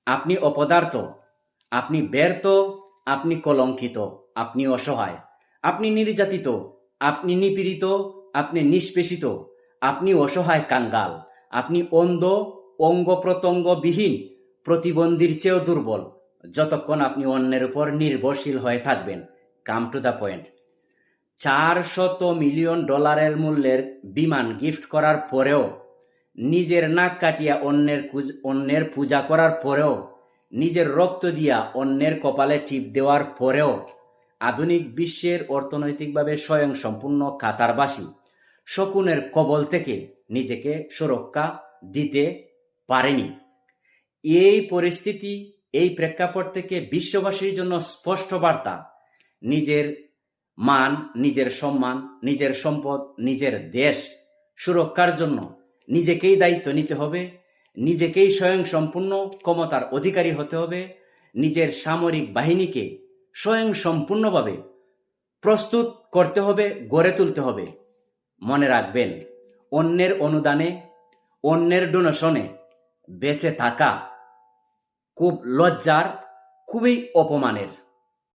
আপনি অপদার্থ, আপনি ব্যর্থ, আপনি কলঙ্কিত, আপনি অসহায়, আপনি নির্যাতিত, আপনি নিপীড়িত, আপনি নিষ্পেষিত, আপনি অসহায় কাঙ্গাল, আপনি অন্ধ, অঙ্গ প্রত্যঙ্গবিহীন, প্রতিবন্ধীর চেয়েও দুর্বল, যতক্ষণ আপনি অন্যের উপর নির্ভরশীল হয়ে থাকবেন। Come to the point. $400 million মূল্যের বিমান গিফট করার পরেও, নিজের নাক কাটিয়া অন্যের পূজা করার পরেও, নিজের রক্ত দিয়া অন্যের কপালে টিপ দেওয়ার পরেও, আধুনিক বিশ্বের অর্থনৈতিকভাবে স্বয়ংসম্পূর্ণ কাতারবাসী শকুনের কবল থেকে নিজেকে সুরক্ষা দিতে পারেনি। এই পরিস্থিতি, এই প্রেক্ষাপট থেকে বিশ্ববাসীর জন্য স্পষ্ট বার্তা: নিজের মান, নিজের সম্মান, নিজের সম্পদ, নিজের দেশ সুরক্ষার জন্য নিজেকেই দায়িত্ব নিতে হবে, নিজেকেই স্বয়ংসম্পূর্ণ ক্ষমতার অধিকারী হতে হবে, নিজের সামরিক বাহিনীকে স্বয়ংসম্পূর্ণভাবে প্রস্তুত করতে হবে, গড়ে তুলতে হবে। মনে রাখবেন, অন্যের অনুদানে, অন্যের ডোনেশনে বেঁচে থাকা খুব লজ্জার, খুবই অপমানের।